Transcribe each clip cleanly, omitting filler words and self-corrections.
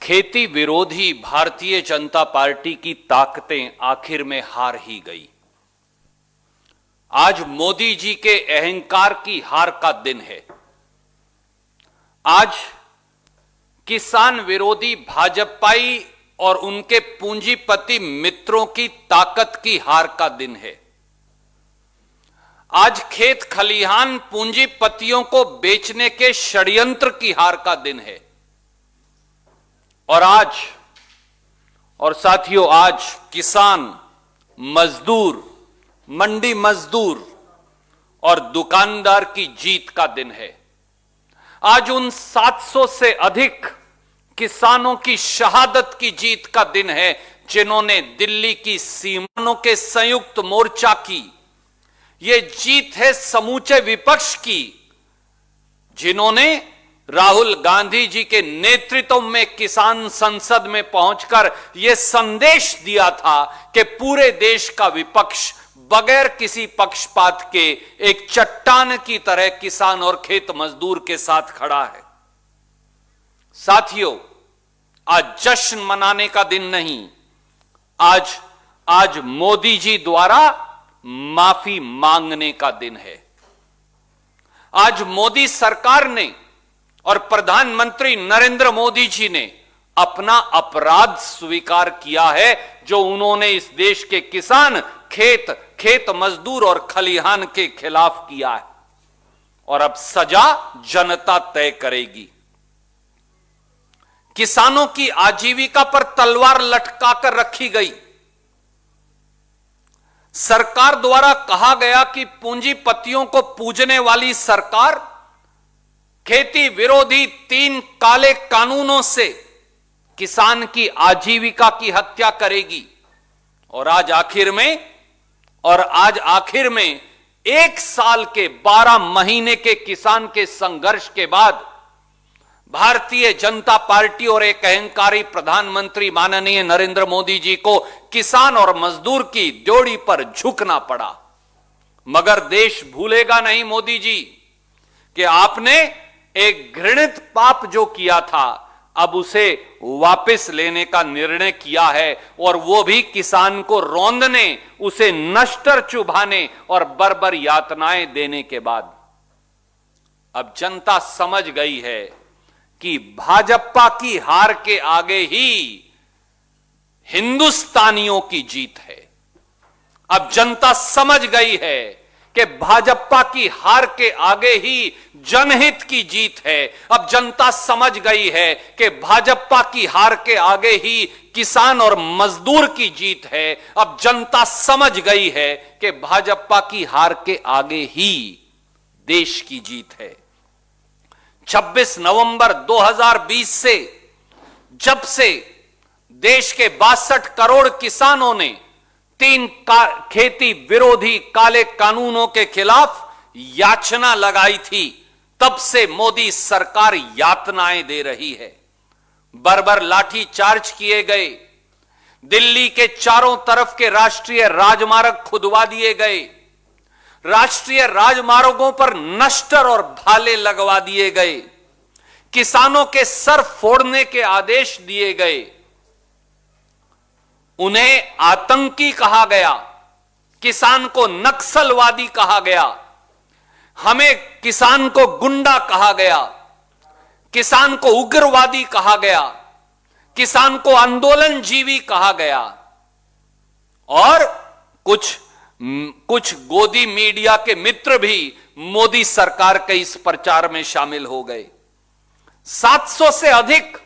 खेती विरोधी भारतीय जनता पार्टी की ताकतें आखिर में हार ही गई। आज मोदी जी के अहंकार की हार का दिन है। आज किसान विरोधी भाजपाई और उनके पूंजीपति मित्रों की ताकत की हार का दिन है। आज खेत खलिहान पूंजीपतियों को बेचने के षड्यंत्र की हार का दिन है। और साथियों, आज किसान, मजदूर, मंडी मजदूर और दुकानदार की जीत का दिन है। आज उन 700 से अधिक किसानों की शहादत की जीत का दिन है जिन्होंने दिल्ली की सीमाओं के संयुक्त मोर्चा की। यह जीत है समूचे विपक्ष की, जिन्होंने राहुल गांधी जी के नेतृत्व में किसान संसद में पहुंचकर यह संदेश दिया था कि पूरे देश का विपक्ष बगैर किसी पक्षपात के एक चट्टान की तरह किसान और खेत मजदूर के साथ खड़ा है। साथियों, आज जश्न मनाने का दिन नहीं, आज मोदी जी द्वारा माफी मांगने का दिन है। आज मोदी सरकार ने और प्रधानमंत्री नरेंद्र मोदी जी ने अपना अपराध स्वीकार किया है जो उन्होंने इस देश के किसान, खेत मजदूर और खलिहान के खिलाफ किया है, और अब सजा जनता तय करेगी। किसानों की आजीविका पर तलवार लटकाकर रखी गई। सरकार द्वारा कहा गया कि पूंजीपतियों को पूजने वाली सरकार खेती विरोधी 3 काले कानूनों से किसान की आजीविका की हत्या करेगी। और आज आखिर में 1 साल के 12 महीने के किसान के संघर्ष के बाद भारतीय जनता पार्टी और एक अहंकारी प्रधानमंत्री माननीय नरेंद्र मोदी जी को किसान और मजदूर की ड्योढ़ी पर झुकना पड़ा। मगर देश भूलेगा नहीं मोदी जी कि आपने एक घृणित पाप जो किया था, अब उसे वापस लेने का निर्णय किया है, और वो भी किसान को रौंदने, उसे नश्तर चुभाने और बर्बर यातनाएं देने के बाद। अब जनता समझ गई है कि भाजपा की हार के आगे ही हिंदुस्तानियों की जीत है। अब जनता समझ गई है कि भाजपा की हार के आगे ही जनहित की जीत है। अब जनता समझ गई है कि भाजपा की हार के आगे ही किसान और मजदूर की जीत है। अब जनता समझ गई है कि भाजपा की हार के आगे ही देश की जीत है। 26 नवंबर 2020 से, जब से देश के 62 करोड़ किसानों ने 3 खेती विरोधी काले कानूनों के खिलाफ याचना लगाई थी, तब से मोदी सरकार यातनाएं दे रही है। बर्बर लाठी चार्ज किए गए, दिल्ली के चारों तरफ के राष्ट्रीय राजमार्ग खुदवा दिए गए, राष्ट्रीय राजमार्गों पर नश्तर और भाले लगवा दिए गए, किसानों के सर फोड़ने के आदेश दिए गए, उन्हें आतंकी कहा गया, किसान को नक्सलवादी कहा गया, हमें किसान को गुंडा कहा गया, किसान को उग्रवादी कहा गया, किसान को आंदोलनजीवी कहा गया। और कुछ गोदी मीडिया के मित्र भी मोदी सरकार के इस प्रचार में शामिल हो गए। 700 से अधिक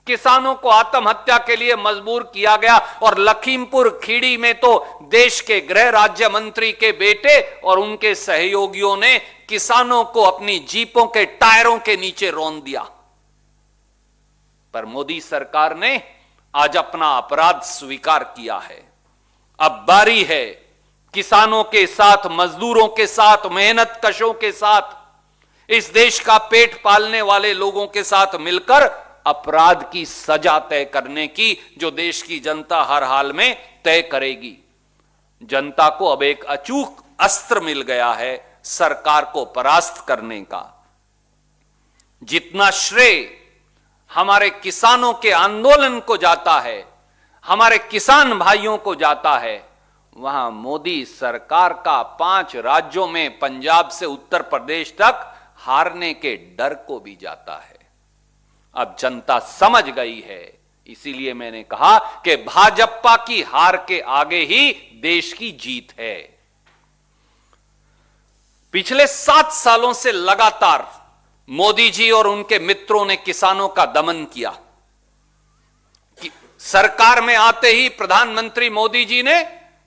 किसानों को आत्महत्या के लिए मजबूर किया गया, और लखीमपुर खीरी में तो देश के गृह राज्य मंत्री के बेटे और उनके सहयोगियों ने किसानों को अपनी जीपों के टायरों के नीचे रौंद दिया। पर मोदी सरकार ने आज अपना अपराध स्वीकार किया है। अब बारी है किसानों के साथ, मजदूरों के साथ, मेहनत कशों के साथ, इस देश का पेट पालने वाले लोगों के साथ मिलकर अपराध की सजा तय करने की, जो देश की जनता हर हाल में तय करेगी। जनता को अब एक अचूक अस्त्र मिल गया है सरकार को परास्त करने का। जितना श्रेय हमारे किसानों के आंदोलन को जाता है, हमारे किसान भाइयों को जाता है, वहां मोदी सरकार का 5 राज्यों में पंजाब से उत्तर प्रदेश तक हारने के डर को भी जाता है। अब जनता समझ गई है, इसीलिए मैंने कहा कि भाजपा की हार के आगे ही देश की जीत है। पिछले 7 सालों से लगातार मोदी जी और उनके मित्रों ने किसानों का दमन किया। सरकार में आते ही प्रधानमंत्री मोदी जी ने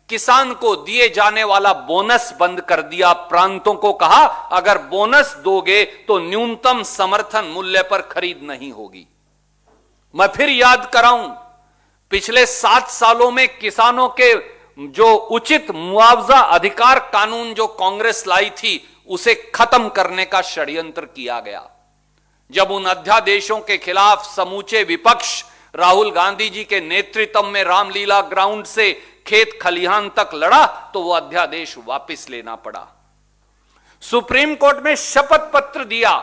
किसान को दिए जाने वाला बोनस बंद कर दिया। प्रांतों को कहा, अगर बोनस दोगे तो न्यूनतम समर्थन मूल्य पर खरीद नहीं होगी। मैं फिर याद कराऊं, पिछले 7 सालों में किसानों के जो उचित मुआवजा अधिकार कानून जो कांग्रेस लाई थी, उसे खत्म करने का षड्यंत्र किया गया। जब उन अध्यादेशों के खिलाफ समूचे विपक्ष राहुल गांधी जी के नेतृत्व में रामलीला ग्राउंड से खेत खलिहान तक लड़ा, तो वो अध्यादेश वापस लेना पड़ा। सुप्रीम कोर्ट में शपथ पत्र दिया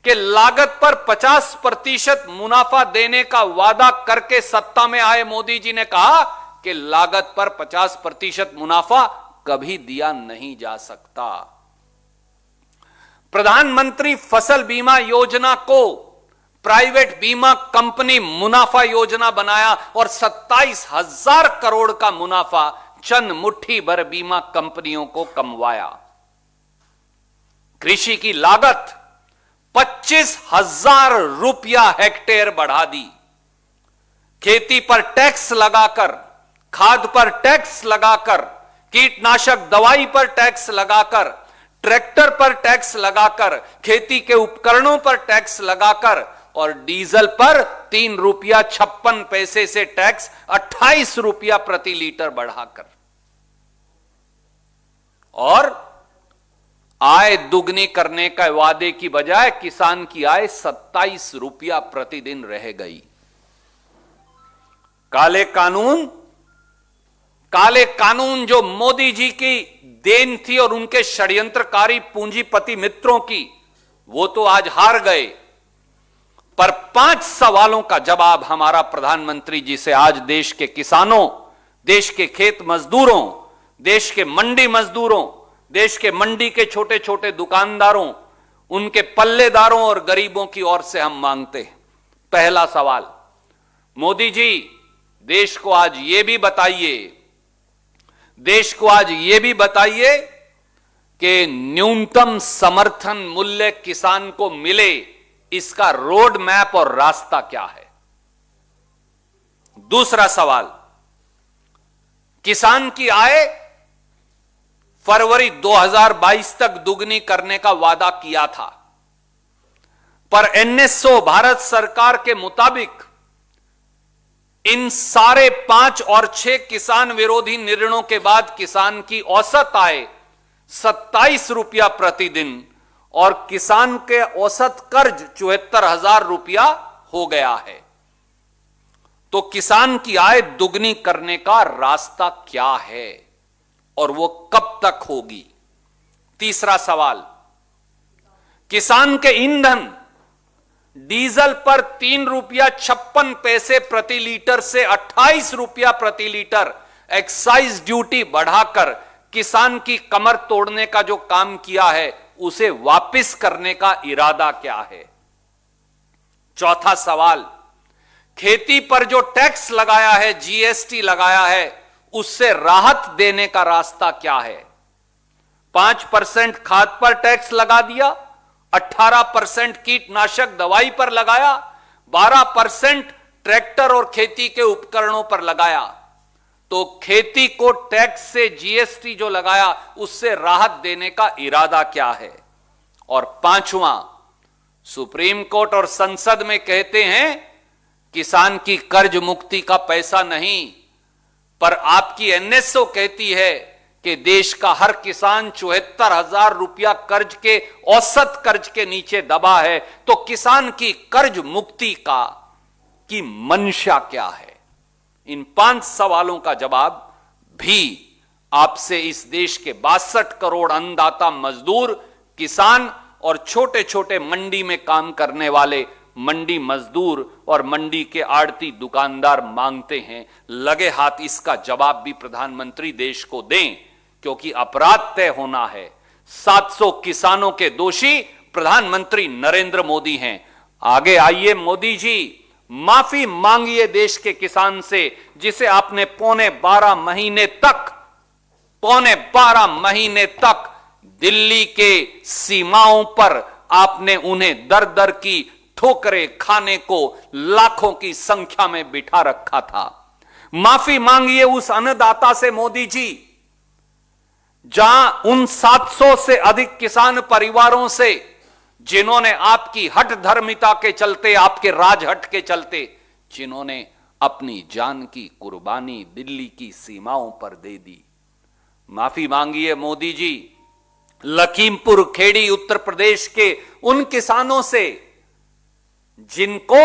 कि लागत पर 50% मुनाफा देने का वादा करके सत्ता में आए मोदी जी ने कहा कि लागत पर 50% मुनाफा कभी दिया नहीं जा सकता। प्रधानमंत्री फसल बीमा योजना को प्राइवेट बीमा कंपनी मुनाफा योजना बनाया और 27,000 करोड़ का मुनाफा चंद मुट्ठी भर बीमा कंपनियों को कमवाया। कृषि की लागत 25,000 रुपया हेक्टेयर बढ़ा दी। खेती पर टैक्स लगाकर, खाद पर टैक्स लगाकर, कीटनाशक दवाई पर टैक्स लगाकर, ट्रैक्टर पर टैक्स लगाकर, खेती के उपकरणों पर टैक्स लगाकर और डीजल पर 3 रुपया 56 पैसे से टैक्स 28 रुपया प्रति लीटर बढ़ाकर, और आय दुगनी करने का वादे की बजाय किसान की आय 27 रुपया प्रतिदिन रह गई। काले कानून जो मोदी जी की देन थी और उनके षड्यंत्रकारी पूंजीपति मित्रों की, वो तो आज हार गए। पर 5 सवालों का जवाब हमारा प्रधानमंत्री जी से आज देश के किसानों, देश के खेत मजदूरों, देश के मंडी मजदूरों, देश के मंडी के छोटे छोटे दुकानदारों, उनके पल्लेदारों और गरीबों की ओर से हम मांगते हैं। पहला सवाल, मोदी जी देश को आज ये भी बताइए कि न्यूनतम समर्थन मूल्य किसान को मिले, इसका रोड मैप और रास्ता क्या है। दूसरा सवाल, किसान की आय फरवरी 2022 तक दुगनी करने का वादा किया था, पर एनएसओ भारत सरकार के मुताबिक इन सारे 5 और 6 किसान विरोधी निर्णयों के बाद किसान की औसत आय 27 रुपया प्रतिदिन और किसान के औसत कर्ज 74,000 रुपया हो गया है। तो किसान की आय दुगनी करने का रास्ता क्या है और वो कब तक होगी। तीसरा सवाल, किसान के ईंधन डीजल पर 3 रुपया 56 पैसे प्रति लीटर से 28 रुपया प्रति लीटर एक्साइज ड्यूटी बढ़ाकर किसान की कमर तोड़ने का जो काम किया है, उसे वापस करने का इरादा क्या है। चौथा सवाल, खेती पर जो टैक्स लगाया है, जीएसटी लगाया है, उससे राहत देने का रास्ता क्या है। 5% खाद पर टैक्स लगा दिया, 18% कीटनाशक दवाई पर लगाया, 12% ट्रैक्टर और खेती के उपकरणों पर लगाया। तो खेती को टैक्स से जीएसटी जो लगाया, उससे राहत देने का इरादा क्या है। और पांचवां, सुप्रीम कोर्ट और संसद में कहते हैं किसान की कर्ज मुक्ति का पैसा नहीं, पर आपकी एनएसओ कहती है कि देश का हर किसान 74,000 रुपया कर्ज के औसत कर्ज के नीचे दबा है। तो किसान की कर्ज मुक्ति की मंशा क्या है। इन 5 सवालों का जवाब भी आपसे इस देश के 62 करोड़ अन्नदाता मजदूर, किसान और छोटे छोटे मंडी में काम करने वाले मंडी मजदूर और मंडी के आड़ती दुकानदार मांगते हैं। लगे हाथ इसका जवाब भी प्रधानमंत्री देश को दें, क्योंकि अपराध तय होना है। 700 किसानों के दोषी प्रधानमंत्री नरेंद्र मोदी हैं। आगे आइए मोदी जी, माफी मांगिए देश के किसान से, जिसे आपने पौने 12 महीने तक दिल्ली के सीमाओं पर आपने उन्हें दर दर की ठोकरें खाने को लाखों की संख्या में बिठा रखा था। माफी मांगिए उस अन्नदाता से मोदी जी, जहां उन 700 से अधिक किसान परिवारों से जिन्होंने आपकी हठ धर्मिता के चलते, आपके राजहट के चलते, जिन्होंने अपनी जान की कुर्बानी दिल्ली की सीमाओं पर दे दी। माफी मांगिए मोदी जी लखीमपुर खेड़ी उत्तर प्रदेश के उन किसानों से जिनको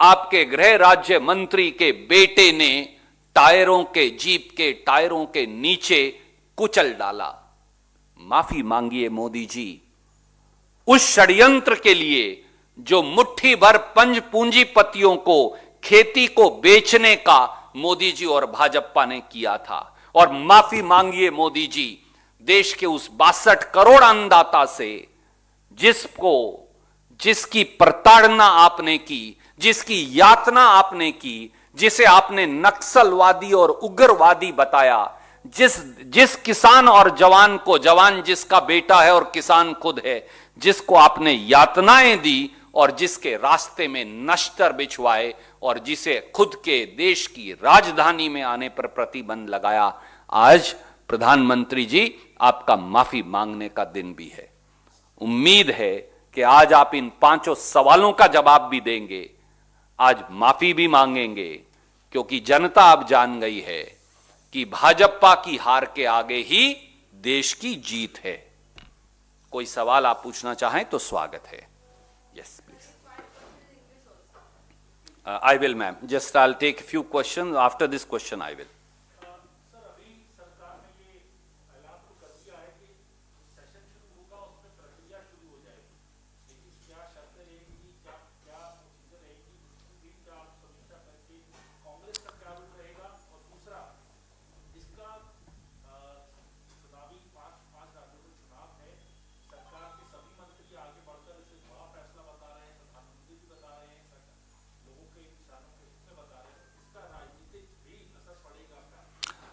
आपके गृह राज्य मंत्री के बेटे ने जीप के टायरों के नीचे कुचल डाला। माफी मांगिए मोदी जी उस षड्यंत्र के लिए जो मुट्ठी भर पंज पूंजीपतियों को खेती को बेचने का मोदी जी और भाजपा ने किया था। और माफी मांगिए मोदी जी देश के उस 62 करोड़ अन्नदाता से जिसकी प्रताड़ना आपने की, जिसकी यातना आपने की, जिसे आपने नक्सलवादी और उग्रवादी बताया, जिस किसान और जवान को, जवान जिसका बेटा है और किसान खुद है, जिसको आपने यातनाएं दी और जिसके रास्ते में नश्तर बिछवाए और जिसे खुद के देश की राजधानी में आने पर प्रतिबंध लगाया। आज प्रधानमंत्री जी आपका माफी मांगने का दिन भी है। उम्मीद है कि आज आप इन 5 सवालों का जवाब भी देंगे, आज माफी भी मांगेंगे, क्योंकि जनता अब जान गई है कि भाजपा की हार के आगे ही देश की जीत है। कोई सवाल आप पूछना चाहें तो स्वागत है। Yes please. I will ma'am, just I will take few question, after this question I will.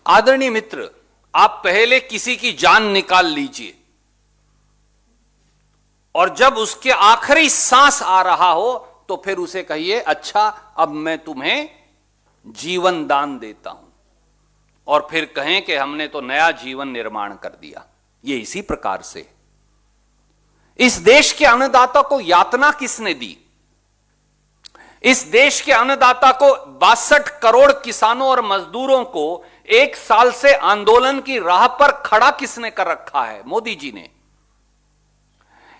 आदरणीय मित्र, आप पहले किसी की जान निकाल लीजिए और जब उसके आखिरी सांस आ रहा हो तो फिर उसे कहिए अच्छा अब मैं तुम्हें जीवन दान देता हूं, और फिर कहें कि हमने तो नया जीवन निर्माण कर दिया। ये इसी प्रकार से इस देश के अन्नदाता को यातना किसने दी? इस देश के अन्नदाता को 62 करोड़ किसानों और मजदूरों को 1 साल से आंदोलन की राह पर खड़ा किसने कर रखा है? मोदी जी ने।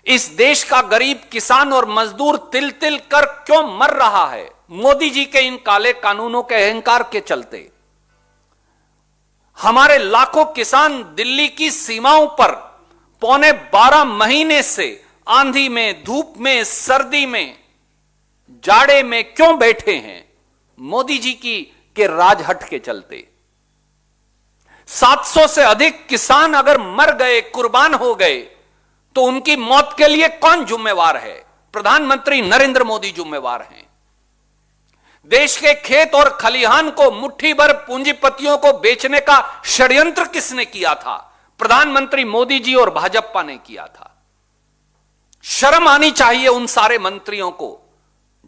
इस देश का गरीब किसान और मजदूर तिल तिल कर क्यों मर रहा है? मोदी जी के इन काले कानूनों के अहंकार के चलते। हमारे लाखों किसान दिल्ली की सीमाओं पर पौने 12 महीने से आंधी में, धूप में, सर्दी में, जाड़े में क्यों बैठे हैं? मोदी जी के राजहट के चलते। 700 से अधिक किसान अगर मर गए, कुर्बान हो गए, तो उनकी मौत के लिए कौन जिम्मेवार है? प्रधानमंत्री नरेंद्र मोदी जिम्मेवार हैं। देश के खेत और खलिहान को मुट्ठी भर पूंजीपतियों को बेचने का षड्यंत्र किसने किया था? प्रधानमंत्री मोदी जी और भाजपा ने किया था। शर्म आनी चाहिए उन सारे मंत्रियों को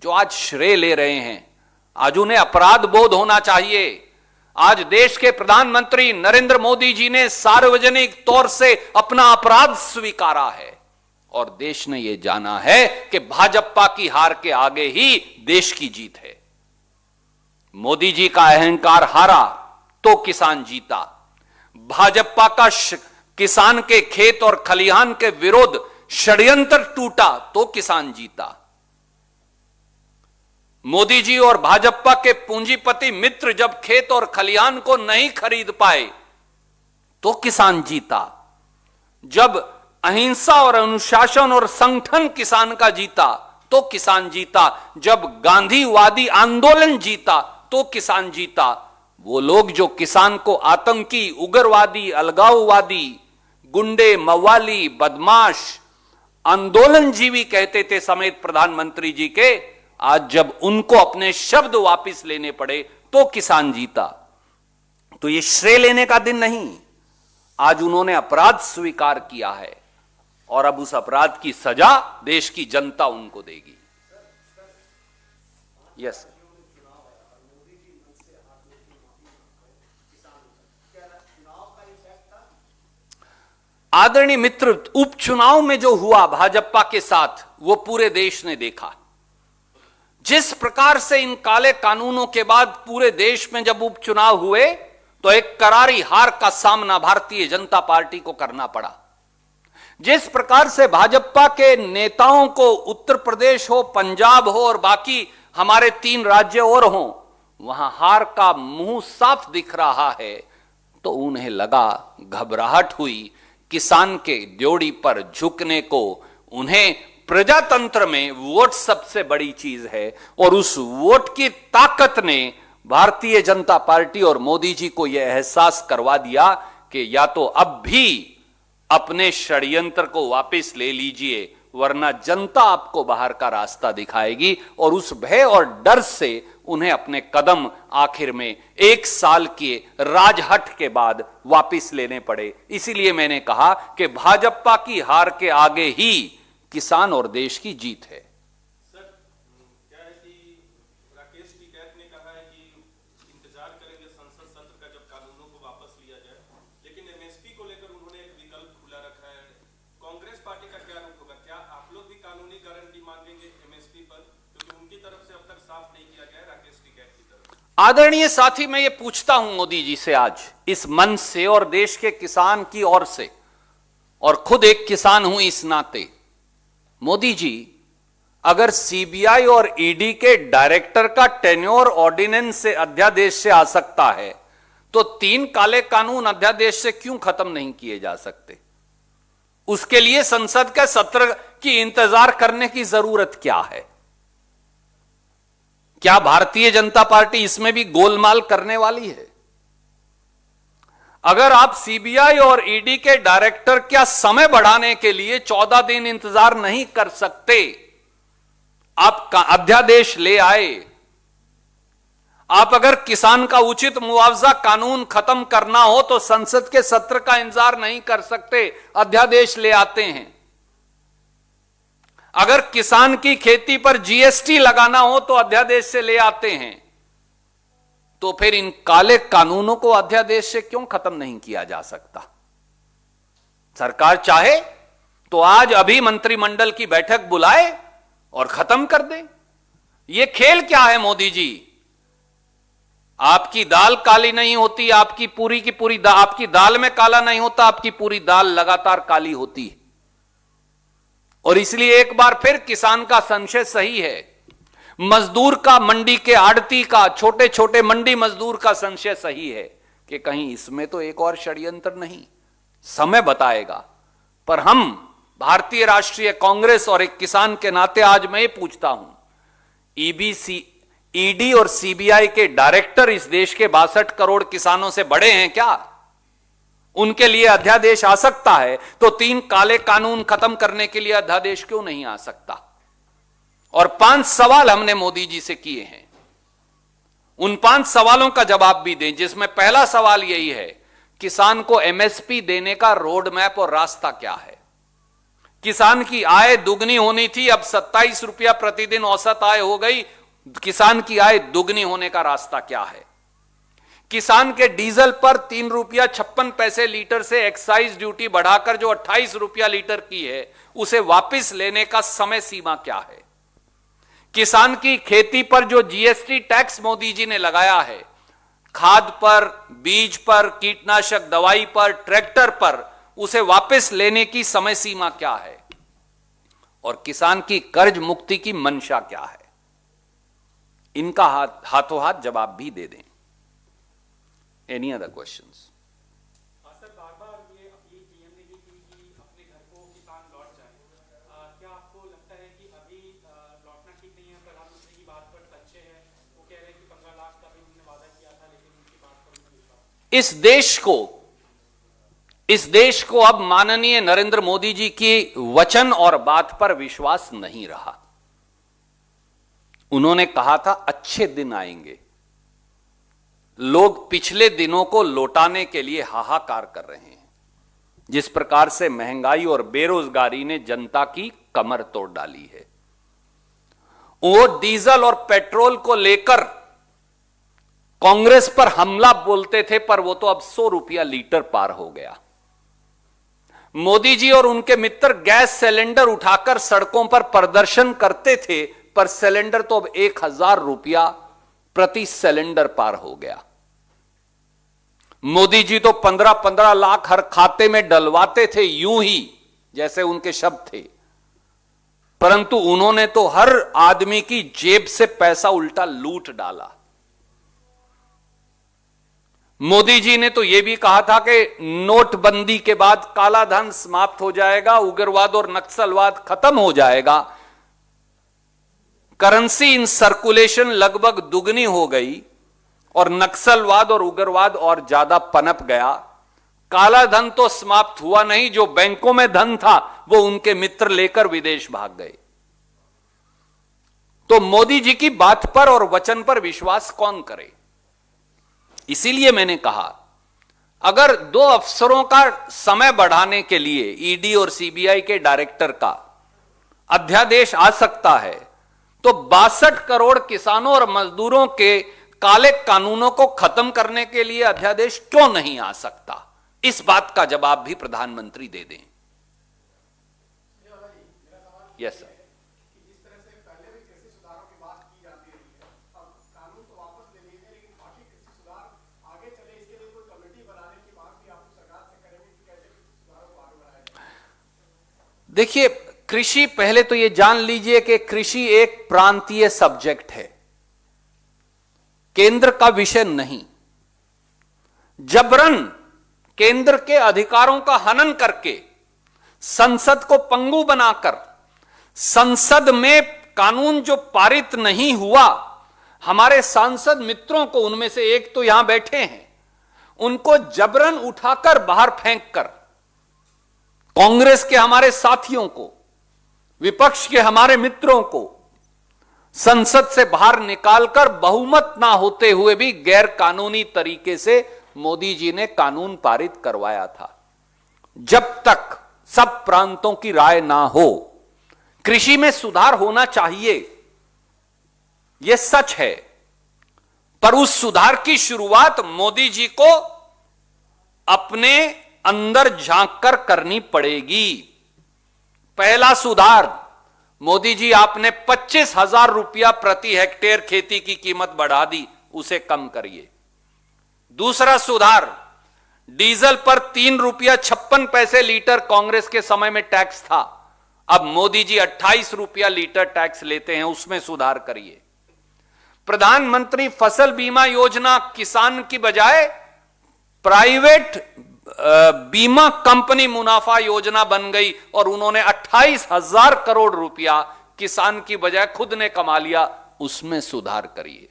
जो आज श्रेय ले रहे हैं। आज उन्हें अपराध बोध होना चाहिए। आज देश के प्रधानमंत्री नरेंद्र मोदी जी ने सार्वजनिक तौर से अपना अपराध स्वीकारा है और देश ने यह जाना है कि भाजपा की हार के आगे ही देश की जीत है। मोदी जी का अहंकार हारा तो किसान जीता। भाजपा का किसान के खेत और खलिहान के विरोध षड्यंत्र टूटा तो किसान जीता। मोदी जी और भाजपा के पूंजीपति मित्र जब खेत और खलिहान को नहीं खरीद पाए तो किसान जीता। जब अहिंसा और अनुशासन और संगठन किसान का जीता तो किसान जीता, जब गांधीवादी आंदोलन जीता तो किसान जीता। वो लोग जो किसान को आतंकी, उग्रवादी, अलगाववादी, गुंडे, मवाली, बदमाश, आंदोलनजीवी कहते थे समेत प्रधानमंत्री जी के, आज जब उनको अपने शब्द वापस लेने पड़े तो किसान जीता। तो ये श्रेय लेने का दिन नहीं, आज उन्होंने अपराध स्वीकार किया है और अब उस अपराध की सजा देश की जनता उनको देगी। यस आदरणीय मित्र, उपचुनाव में जो हुआ भाजपा के साथ वो पूरे देश ने देखा। जिस प्रकार से इन काले कानूनों के बाद पूरे देश में जब उपचुनाव हुए तो एक करारी हार का सामना भारतीय जनता पार्टी को करना पड़ा। जिस प्रकार से भाजपा के नेताओं को उत्तर प्रदेश हो, पंजाब हो और बाकी हमारे 3 राज्य और हो, वहां हार का मुंह साफ दिख रहा है, तो उन्हें लगा, घबराहट हुई, किसान के ड्योढ़ी पर झुकने को। उन्हें प्रजातंत्र में वोट सबसे बड़ी चीज है और उस वोट की ताकत ने भारतीय जनता पार्टी और मोदी जी को यह एहसास करवा दिया कि या तो अब भी अपने षड्यंत्र को वापस ले लीजिए, वरना जनता आपको बाहर का रास्ता दिखाएगी। और उस भय और डर से उन्हें अपने कदम आखिर में 1 साल के राजहट के बाद वापस लेने पड़े। इसीलिए मैंने कहा कि भाजपा की हार के आगे ही किसान और देश की जीत है। सर, क्या है कि राकेश टिकैत ने कहा है कि इंतजार करेंगे संसद सत्र का जब कानूनों को वापस लिया जाए, लेकिन एमएसपी को लेकर उन्होंने एक विकल्प खुला रखा है। कांग्रेस पार्टी का क्या रुख होगा? क्या आप लोग भी कानूनी गारंटी मांगेंगे एमएसपी पर, क्योंकि उनकी तरफ से अब तक साफ नहीं किया गया है राकेश टिकैत की तरफ? आदरणीय साथी, मैं ये पूछता हूं मोदी जी से आज इस मंच से और देश के किसान की ओर से, और खुद एक किसान हूं इस नाते, मोदी जी, अगर सीबीआई और ईडी के डायरेक्टर का टेन्योर ऑर्डिनेंस से अध्यादेश से आ सकता है, तो 3 काले कानून अध्यादेश से क्यों खत्म नहीं किए जा सकते? उसके लिए संसद के सत्र की इंतजार करने की जरूरत क्या है? क्या भारतीय जनता पार्टी इसमें भी गोलमाल करने वाली है? अगर आप सीबीआई और ईडी के डायरेक्टर का समय बढ़ाने के लिए 14 दिन इंतजार नहीं कर सकते, आप अध्यादेश ले आए। आप अगर किसान का उचित मुआवजा कानून खत्म करना हो तो संसद के सत्र का इंतजार नहीं कर सकते, अध्यादेश ले आते हैं। अगर किसान की खेती पर जीएसटी लगाना हो तो अध्यादेश से ले आते हैं। तो फिर इन काले कानूनों को अध्यादेश से क्यों खत्म नहीं किया जा सकता? सरकार चाहे तो आज अभी मंत्रिमंडल की बैठक बुलाए और खत्म कर दे। यह खेल क्या है मोदी जी? आपकी दाल काली नहीं होती, आपकी पूरी की पूरी आपकी दाल में काला नहीं होता, आपकी पूरी दाल लगातार काली होती है। और इसलिए एक बार फिर किसान का संशय सही है, मजदूर का, मंडी के आड़ती का, छोटे छोटे मंडी मजदूर का संशय सही है कि कहीं इसमें तो एक और षड्यंत्र नहीं। समय बताएगा। पर हम भारतीय राष्ट्रीय कांग्रेस और एक किसान के नाते आज मैं ये पूछता हूं, ईडी और सीबीआई के डायरेक्टर इस देश के 62 करोड़ किसानों से बड़े हैं क्या? उनके लिए अध्यादेश आ सकता है तो 3 काले कानून खत्म करने के लिए अध्यादेश क्यों नहीं आ सकता? और 5 सवाल हमने मोदी जी से किए हैं। उन 5 सवालों का जवाब भी दें, जिसमें पहला सवाल यही है, किसान को एमएसपी देने का रोड मैप और रास्ता क्या है? किसान की आय दुगनी होनी थी, अब 27 रुपया प्रतिदिन औसत आय हो गई। किसान की आय दुगनी होने का रास्ता क्या है? किसान के डीजल पर 3 रुपया 56 पैसे लीटर से एक्साइज ड्यूटी बढ़ाकर जो 28 रुपया लीटर की है, उसे वापस लेने का समय सीमा क्या है? किसान की खेती पर जो जीएसटी टैक्स मोदी जी ने लगाया है, खाद पर, बीज पर, कीटनाशक दवाई पर, ट्रैक्टर पर, उसे वापस लेने की समय सीमा क्या है? और किसान की कर्ज मुक्ति की मंशा क्या है? इनका हाथों हाथ जवाब भी दे दें। Any other questions? सर, बार बार ये अपील पीएम ने की कि अपने घर को किसान लौट जाए। क्या आपको लगता है कि अभी बात पर सच्चे हैं? वो कह रहे हैं कि 15 लाख का भी उन्होंने वादा किया था, लेकिन उनकी बात पर उनको विश्वास। इस देश को अब माननीय नरेंद्र मोदी जी की वचन और बात पर विश्वास नहीं रहा। उन्होंने कहा था अच्छे दिन आएंगे। लोग पिछले दिनों को लौटाने के लिए हाहाकार कर रहे हैं। जिस प्रकार से महंगाई और बेरोजगारी ने जनता की कमर तोड़ डाली है, वो डीजल और पेट्रोल को लेकर कांग्रेस पर हमला बोलते थे, पर वो तो अब 100 रुपया लीटर पार हो गया। मोदी जी और उनके मित्र गैस सिलेंडर उठाकर सड़कों पर प्रदर्शन करते थे, पर सिलेंडर तो अब 1000 रुपया प्रति सिलेंडर पार हो गया। मोदी जी तो 15-15 लाख हर खाते में डलवाते थे, यूं ही जैसे उनके शब्द थे, परंतु उन्होंने तो हर आदमी की जेब से पैसा उल्टा लूट डाला। मोदी जी ने तो यह भी कहा था कि नोटबंदी के बाद काला धन समाप्त हो जाएगा, उग्रवाद और नक्सलवाद खत्म हो जाएगा। करेंसी इन सर्कुलेशन लगभग दुगनी हो गई और नक्सलवाद और उग्रवाद और ज्यादा पनप गया। काला धन तो समाप्त हुआ नहीं, जो बैंकों में धन था वो उनके मित्र लेकर विदेश भाग गए। तो मोदी जी की बात पर और वचन पर विश्वास कौन करे? इसीलिए मैंने कहा, अगर 2 अफसरों का समय बढ़ाने के लिए ईडी और सीबीआई के डायरेक्टर का अध्यादेश आ सकता है, तो 62 करोड़ किसानों और मजदूरों के काले कानूनों को खत्म करने के लिए अध्यादेश क्यों नहीं आ सकता? इस बात का जवाब भी प्रधानमंत्री दे दें। Yes sir. जिस तरह से पहले भी कृषि सुधारों की बात की जाती रही है, अब कानून तो वापस ले लिए हैं, लेकिन बाकी कृषि सुधार आगे चले, इसके लिए कोई कमेटी बनाने की मांग भी आप सरकार से करेंगे कि कैसे कृषि सुधारों को आगे बढ़ाया जाए? देखिए, कृषि, पहले तो यह जान लीजिए कि कृषि एक प्रांतीय सब्जेक्ट है, केंद्र का विषय नहीं। जबरन केंद्र के अधिकारों का हनन करके संसद को पंगु बनाकर संसद में कानून जो पारित नहीं हुआ, हमारे सांसद मित्रों को, उनमें से एक तो यहां बैठे हैं, उनको जबरन उठाकर बाहर फेंककर कांग्रेस के हमारे साथियों को, विपक्ष के हमारे मित्रों को संसद से बाहर निकालकर बहुमत ना होते हुए भी गैर कानूनी तरीके से मोदी जी ने कानून पारित करवाया था। जब तक सब प्रांतों की राय ना हो, कृषि में सुधार होना चाहिए, यह सच है, पर उस सुधार की शुरुआत मोदी जी को अपने अंदर झांक कर करनी पड़ेगी। पहला सुधार, मोदी जी आपने 25,000 रुपया प्रति हेक्टेयर खेती की कीमत बढ़ा दी, उसे कम करिए। दूसरा सुधार, डीजल पर 3 रुपया 56 पैसे लीटर कांग्रेस के समय में टैक्स था, अब मोदी जी 28 रुपया लीटर टैक्स लेते हैं, उसमें सुधार करिए। प्रधानमंत्री फसल बीमा योजना किसान की बजाय प्राइवेट बीमा कंपनी मुनाफा योजना बन गई और उन्होंने 28,000 करोड़ रुपया किसान की बजाय खुद ने कमा लिया, उसमें सुधार करिए।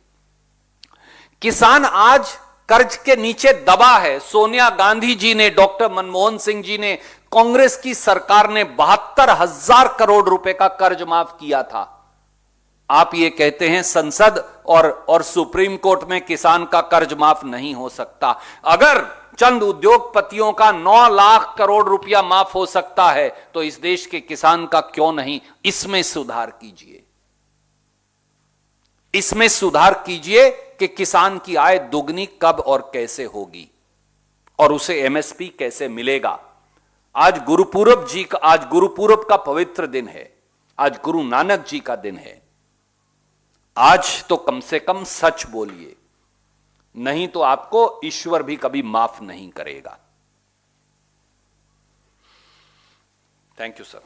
किसान आज कर्ज के नीचे दबा है। सोनिया गांधी जी ने, डॉक्टर मनमोहन सिंह जी ने, कांग्रेस की सरकार ने 72,000 करोड़ रुपए का कर्ज माफ किया था। आप ये कहते हैं संसद और सुप्रीम कोर्ट में किसान का कर्ज माफ नहीं हो सकता। अगर चंद उद्योगपतियों का 9 लाख करोड़ रुपया माफ हो सकता है, तो इस देश के किसान का क्यों नहीं? इसमें सुधार कीजिए, इसमें सुधार कीजिए कि किसान की आय दुगनी कब और कैसे होगी और उसे एमएसपी कैसे मिलेगा। आज गुरुपूरब का पवित्र दिन है, आज गुरु नानक जी का दिन है। आज तो कम से कम सच बोलिए, नहीं तो आपको ईश्वर भी कभी माफ नहीं करेगा। Thank you sir.